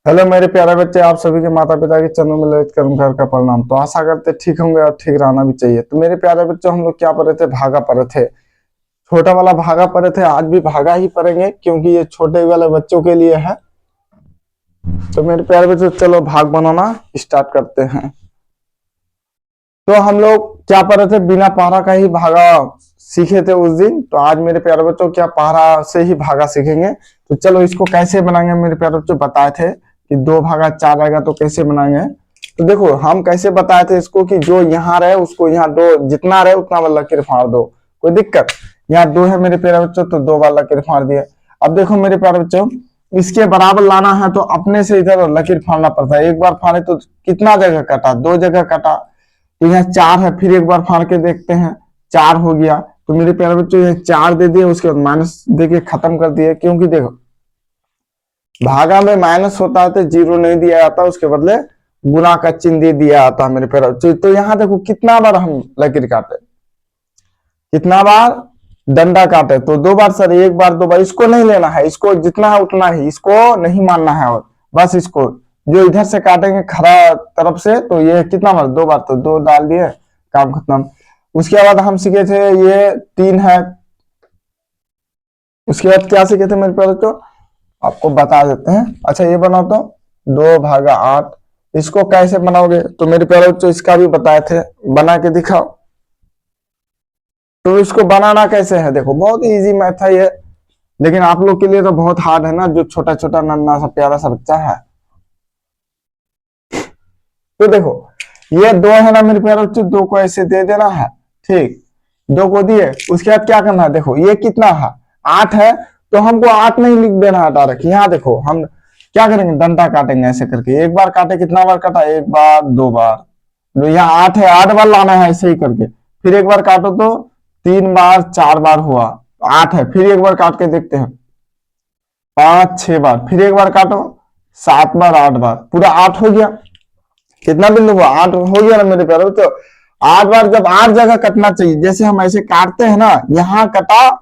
Hello मेरे प्यारे बच्चे, आप सभी के माता पिता के चरणों में ललित कर्म घर का प्रणाम। तो आशा करते ठीक होंगे और ठीक रहना भी चाहिए। तो मेरे प्यारे बच्चों, हम लोग क्या पढ़े थे? भागा पढ़े थे। छोटा वाला भागा पढ़े थे। आज भी भागा ही पढ़ेंगे क्योंकि ये छोटे वाले बच्चों के लिए है। तो मेरे प्यारे बच्चों, चलो भाग बनाना स्टार्ट करते हैं। तो हम लोग क्या पढ़े थे? बिना पारा का ही भागा सीखे थे उस दिन। तो आज मेरे प्यारे बच्चों क्या पारा से ही भागा सीखेंगे। तो चलो इसको कैसे बनाएंगे मेरे प्यारे बच्चों, बताए थे कि 2 भागा 4 आएगा तो कैसे बनाएंगे। तो देखो हम कैसे बताए थे इसको कि जो यहाँ रहे उसको यहाँ दो, जितना रहे उतना वाला लकीर फाड़ दो। कोई दिक्कत? यहाँ 2 है मेरे प्यारे बच्चों, तो 2 बार लकीर फाड़ दिए। अब देखो मेरे प्यारे बच्चों, इसके बराबर लाना है तो अपने से इधर लकीर फाड़ना पड़ता है। एक बार फाड़े तो कितना जगह कटा? 2 जगह कटा। तो यहाँ 4 है, फिर एक बार फाड़ के देखते हैं। 4 हो गया। तो मेरे प्यारे बच्चों ये 4 दे दिए, उसके बाद माइनस दे के खत्म कर दिए। क्योंकि देखो भागा में माइनस होता है तो 0 नहीं दिया जाता, उसके बदले गुना का चिन्ह दे दिया जाता है मेरे प्यारे बच्चों। तो यहाँ देखो कितना बार हम लकीर काटे, कितना बार डंडा काटे। तो 2 बार सर, 1 बार 2 बार। इसको नहीं लेना है, इसको जितना है उतना ही, इसको नहीं मानना है। और बस इसको जो इधर से काटेंगे खड़ा तरफ से, तो ये कितना बार? 2 बार। तो 2 डाल दिए, काम खत्म। उसके बाद हम सीखे थे ये 3 है। उसके बाद क्या सीखे थे मेरे प्यारे बच्चों, आपको बता देते हैं। अच्छा ये बनाओ तो 2 भागा 8। इसको कैसे बनाओगे? तो मेरे प्यारे बच्चों इसका भी बताए थे, बना के दिखाओ। तो इसको बनाना कैसे है? देखो बहुत इजी मैथ है ये, लेकिन आप लोग के लिए तो बहुत हार्ड है ना, जो छोटा छोटा नन्ना सा प्यारा सा बच्चा है। तो देखो ये 2 है ना मेरे प्यारे बच्चों, 2 को ऐसे दे देना है। ठीक, 2 को दिए। उसके बाद क्या करना है? देखो ये कितना है? 8 है। तो हमको 8 नहीं लिख देना है डायरेक्ट। यहाँ देखो हम क्या करेंगे, डंडा काटेंगे ऐसे करके। एक बार काटे, कितना बार काटा? 1 बार 2 बार। तो यहाँ 8 है, 8 बार लाना है ऐसे ही करके। फिर एक बार काटो तो 3 बार 4 बार हुआ, 8 है। फिर एक बार काट के देखते हैं, 5 6 बार। फिर एक बार काटो, 7 बार 8 बार, पूरा 8 हो गया। कितना बिंदु हुआ? 8 हो गया ना मेरे प्यारे। तो 8 बार जब 8 जगह कटना चाहिए, जैसे हम ऐसे काटते हैं ना, यहाँ कटा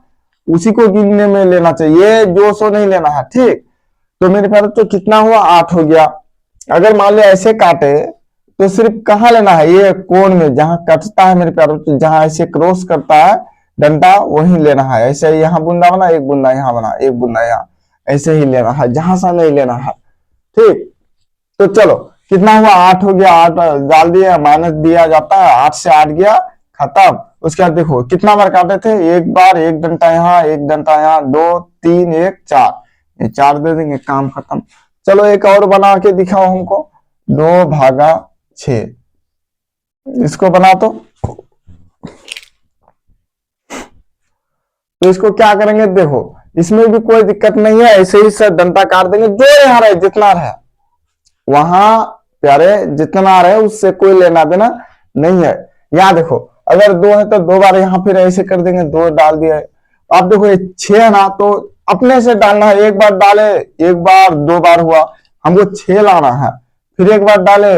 उसी को गिनने में लेना चाहिए, जो सो नहीं लेना है। ठीक, तो मेरे प्यारे तो कितना हुआ? 8 हो गया। अगर मान लो ऐसे काटे तो सिर्फ कहाँ लेना है? ये कोण में जहां कटता है मेरे प्यारे, तो जहां ऐसे क्रॉस करता है डंडा, वही लेना है। ऐसे यहाँ बुंदा बना, एक बुंदा यहाँ बना, एक बुंदा यहाँ, ऐसे ही लेना है, जहां सा नहीं लेना है। ठीक, तो चलो कितना हुआ? 8 हो गया। 8 डाल दिया, माइनस दिया जाता है, 8 से 8 गया, खत्म। उसके बाद देखो कितना बार काटे थे? एक बार, एक डंडा यहाँ, एक डंडा यहाँ, 2 3 1 4, ये 4 दे देंगे, काम खत्म। चलो एक और बना के दिखाओ हमको, 2 भागा 6। इसको बना तो इसको क्या करेंगे? देखो इसमें भी कोई दिक्कत नहीं है, ऐसे ही सर डंडा काट देंगे। जो यहाँ रहे, जितना रहे वहां प्यारे, जितना रहे उससे कोई लेना देना नहीं है। यहाँ देखो अगर 2 है तो 2 बार यहाँ फिर ऐसे कर देंगे, 2 डाल दिया। अब देखो ये 6 है ना, तो अपने से डालना है। एक बार डाले, एक बार 2 बार हुआ, हमको 6 लाना है। फिर एक बार डाले,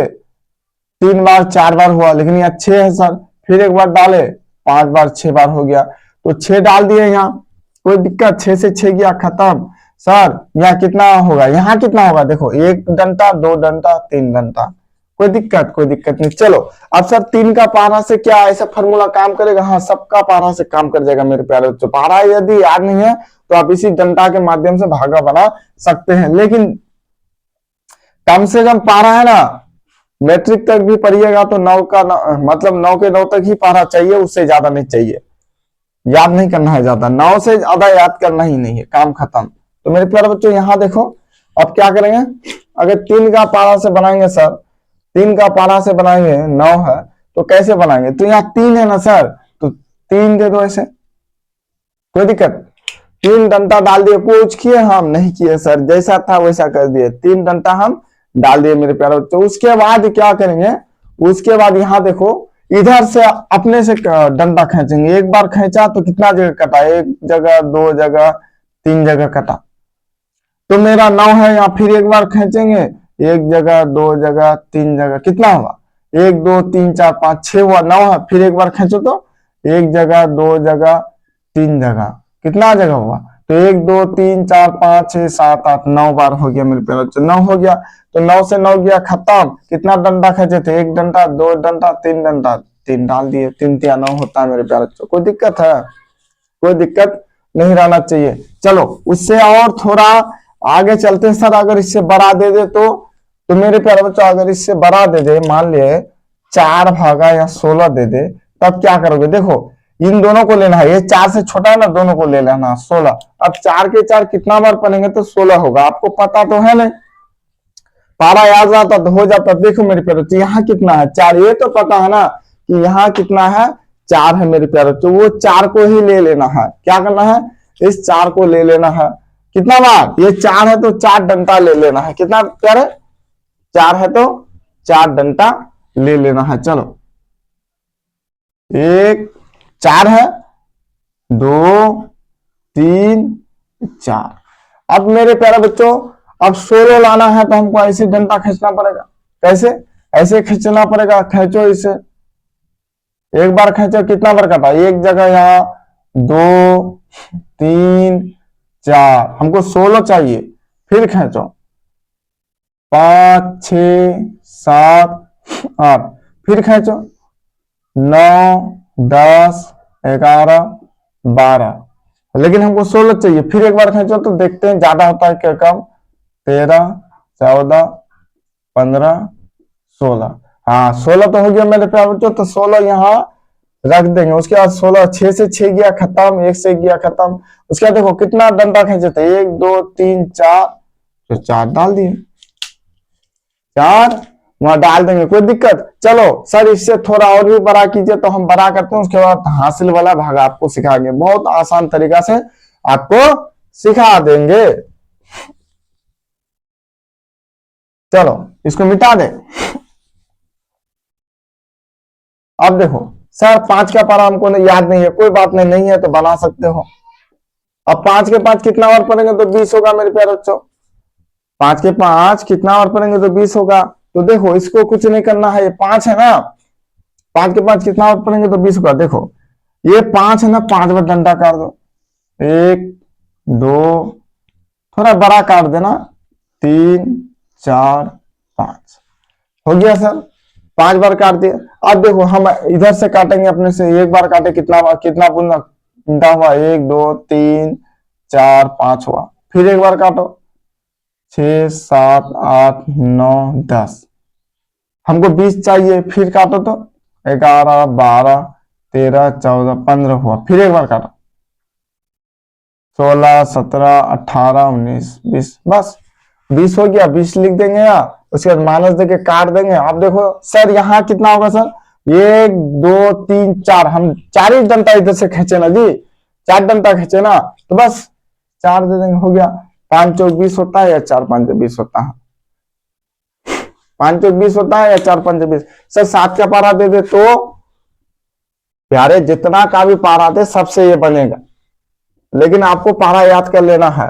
3 बार 4 बार हुआ, लेकिन यहाँ 6 है सर। फिर एक बार डाले, 5 बार 6 बार हो गया। तो 6 डाल दिए यहाँ, कोई दिक्कत? 6 से 6 गया, खत्म। सर यहाँ कितना होगा? यहाँ कितना होगा? देखो 1 डंडा 2 डंडा 3 डंडा, कोई दिक्कत? कोई दिक्कत नहीं। चलो अब सर 3 का पारा से क्या ऐसा फॉर्मूला काम करेगा? हाँ, सबका पारा से काम कर जाएगा मेरे प्यारे बच्चों। पारा यदि याद नहीं है तो आप इसी डंडा के माध्यम से भागा बना सकते हैं, लेकिन कम से कम पारा है ना, मैट्रिक तक भी पढ़िएगा तो 9 का मतलब 9 के 9 तक ही पारा चाहिए, उससे ज्यादा नहीं चाहिए। याद नहीं करना है ज्यादा, 9 से ज्यादा याद करना ही नहीं है, काम खत्म। तो मेरे प्यारे बच्चों यहाँ देखो अब क्या करेंगे। अगर 3 का पारा से बनाएंगे सर, 3 का पारा से बनाएंगे, 9 है तो कैसे बनाएंगे? तो यहाँ 3 है ना सर, तो 3 दे दो ऐसे, कोई दिक्कत? 3 डंडा डाल दिए। कुछ किए? हम नहीं किए सर, जैसा था वैसा कर दिए। 3 डंडा हम डाल दिए मेरे प्यारे बच्चों। उसके बाद क्या करेंगे? उसके बाद यहाँ देखो इधर से अपने से डंडा खींचेंगे। एक बार खींचा तो कितना जगह कटा? 1 जगह 2 जगह 3 जगह कटा। तो मेरा 9 है, यहाँ फिर एक बार खींचेंगे, 1 जगह 2 जगह 3 जगह, कितना हुआ? 1 2 3 4 5 6 हुआ, 9 है। फिर एक बार खींचो तो 1 जगह 2 जगह 3 जगह, कितना जगह हुआ? तो 1 2 3 4 5 6 7 8 9 बार हो गया मेरे प्यारे बच्चों, 9 हो गया। तो 9 से 9 गया खत्म। कितना डंडा खींचे थे? 1 डंडा, 2 डंडा, 3 डंडा, 3 डाल दिए। 3 तिया 9 होता है मेरे प्यारे बच्चों। कोई दिक्कत है? कोई दिक्कत नहीं रहना चाहिए। चलो उससे और थोड़ा आगे चलते हैं। सर अगर इससे बड़ा दे दे तो मेरे प्यारे बच्चों अगर इससे बड़ा दे दे, मान लिए 4 भागा या 16 दे दे, तब क्या करोगे? देखो इन दोनों को लेना है, ये 4 से छोटा है ना, दोनों को ले लेना 16। अब 4 के 4 कितना बार पढ़ेंगे तो 16 होगा। आपको पता तो है नहीं, पारा याद जाता तो हो जाता। देखो मेरे प्यारे बच्चों यहाँ कितना है? 4। ये तो पता है ना कि यहाँ कितना है? 4 है मेरे प्यारे बच्चों। वो 4 को ही ले लेना है। क्या करना है? इस 4 को ले लेना है। कितना बार? ये 4 है तो 4 डंडा ले लेना है। कितना प्यारे? 4 है तो 4 डंडा ले लेना है। चलो 1 4 है, 2 3 4। अब मेरे प्यारे बच्चों अब 16 लाना है तो हमको ऐसे डंडा खींचना पड़ेगा। कैसे? ऐसे खींचना पड़ेगा। खींचो इसे, एक बार खींचो। कितना बार काटा? एक जगह यहाँ 2 3 4, हमको 16 चाहिए। फिर खींचो 5 6 7 8, फिर खींचो 9 10 11 12, लेकिन हमको 16 चाहिए। फिर एक बार खींचो तो देखते हैं ज्यादा होता है क्या कम। 13 14 15 16, हाँ 16 तो हो गया मेरे प्यारे बच्चों। तो 16 यहाँ रख देंगे। उसके बाद 16, 6 से 6 गया खत्म, 1 से गया खत्म। उसके बाद देखो कितना डंडा खींचे थे? 1 2 3 4, तो 4 डाल दिए। 4 वहां डाल देंगे, कोई दिक्कत? चलो सर इससे थोड़ा और भी बड़ा कीजिए, तो हम बड़ा करते हैं। उसके बाद हासिल वाला भाग आपको सिखाएंगे, बहुत आसान तरीका से आपको सिखा देंगे। चलो इसको मिटा दे। अब देखो सर 5 का पारा हमको याद नहीं है, कोई बात नहीं, नहीं है तो बना सकते हो। अब 5 के 5 कितना और पढ़ेंगे तो 20 होगा मेरे प्यारे बच्चों। 5 के 5 कितना और पढ़ेंगे तो 20 होगा। तो देखो इसको कुछ नहीं करना है, ये 5 है ना, 5 के 5 कितना और पढ़ेंगे तो 20 होगा। देखो ये 5 है ना, 5 बार डंडा काट दो। 1 2, थोड़ा बड़ा काट देना, 3 4 5 हो गया सर। 5 बार काट दिया। अब देखो हम इधर से काटेंगे, अपने से एक बार काटे, कितना बुंदा हुआ? 1 2 3 4 5 हुआ। फिर एक बार काटो, 6 7 8 9 10, हमको 20 चाहिए। फिर काटो तो 11 12 13 14 15 हुआ। फिर एक बार काटो, 16 17 18 19 20, बस 20 हो गया। 20 लिख देंगे यहाँ, उसके बाद माइनस देके काट देंगे। अब देखो सर यहाँ कितना होगा सर? 1 2 3 4, हम 4 ही डंडा इधर से खींचे ना जी, 4 डंडा खींचे ना, तो बस 4 दे देंगे, हो गया। 5 चौक 20 होता है या 4 5 20 होता है? 5 चौक 20 होता है या 4 5 20? सर 7 का पारा दे दे तो प्यारे जितना का भी पारा दे सबसे ये बनेगा, लेकिन आपको पारा याद कर लेना है।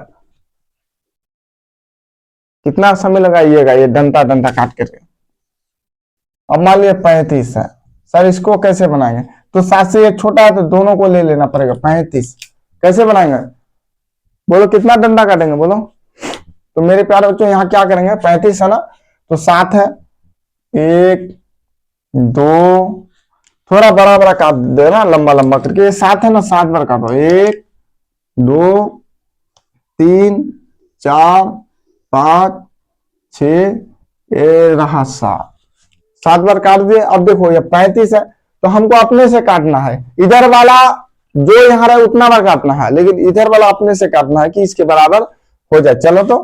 कितना समय लगाइएगा ये डंडा डंडा काट करके। अब मान लिया 35 है, सर इसको कैसे बनाएंगे? तो 7 से ये छोटा है तो दोनों को ले लेना पड़ेगा। 35 कैसे बनाएंगे? बोलो कितना डंडा काटेंगे बोलो? तो मेरे प्यारे बच्चों यहाँ क्या करेंगे? 35 है ना, तो 7 है, 1 2, थोड़ा बड़ा बड़ा काट देना, लंबा लंबा करके। 7 है ना, 7 बार काटो, 1 2 3 4 5 6, ये रहा 7 बार काट दिए। अब देखो ये 35 है, तो हमको अपने से काटना है। इधर वाला जो यहाँ रहा उतना बार काटना है, लेकिन इधर वाला अपने से काटना है कि इसके बराबर हो जाए। चलो तो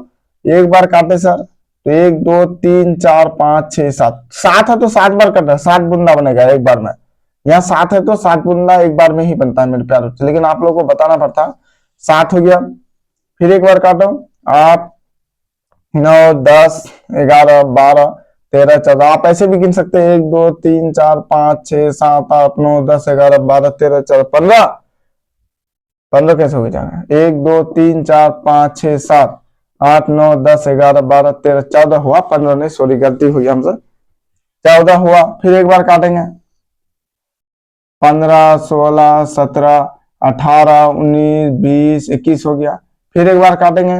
एक बार काटे सर, तो 1 2 3 4 5 6 7, 7 है तो 7 बार काटना है, 7 बूंदा बनेगा एक बार में। यहाँ 7 है तो 7 बूंदा एक बार में ही बनता है मेरे प्यारे, लेकिन आप लोगों को बताना पड़ता है। 7 हो गया, फिर एक बार काटो, 8 9 10 11 12 13 14, आप ऐसे भी गिन सकते हैं, 1 2 3 4 5 6 7 8 9 10 11 12 13 14 15। 15 कैसे हो जाएगा? 1 2 3 4 5 6 7 8 9 10 11 12 13 14 हुआ। 15 नहीं, सॉरी गलती हुई हमसे, 14 हुआ। फिर एक बार काटेंगे, 15 16 17 18, 19, 20, 21 हो गया। फिर एक बार काटेंगे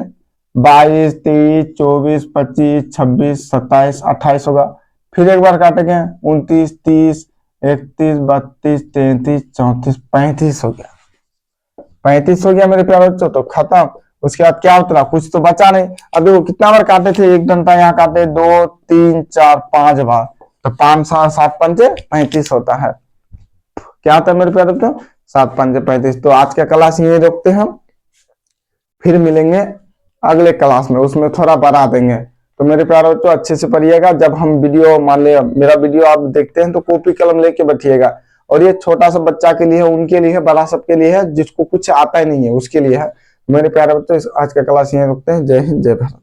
22, 23, 24, 25, 26, 27, 28 होगा। फिर एक बार काटेंगे 29, 30, 31, 32, 33, 34, 35 हो गया। 35 हो गया मेरे प्यारे बच्चों, तो खत्म। उसके बाद क्या उतरा, कुछ तो बचा नहीं। अभी वो कितना बार काटे थे, एक डंडा यहाँ काटे 2, 3, 4, 5 बार, तो 5, 7, 7 पंचे 35 होता है। क्या होता है मेरे प्यारे बच्चों, 7 पंचे 35। तो आज का क्लास यही रोकते हैं, फिर मिलेंगे अगले क्लास में, उसमें थोड़ा बढ़ा देंगे। तो मेरे प्यारे बच्चों अच्छे से पढ़िएगा। जब हम वीडियो, मान लिया मेरा वीडियो आप देखते हैं तो कॉपी कलम लेके बैठिएगा। और ये छोटा सा बच्चा के लिए है, उनके लिए है, बड़ा सबके लिए है, जिसको कुछ आता ही नहीं है उसके लिए है। मेरे प्यारे बच्चों आज का क्लास यहीं रुकते हैं। जय हिंद, जय भारत।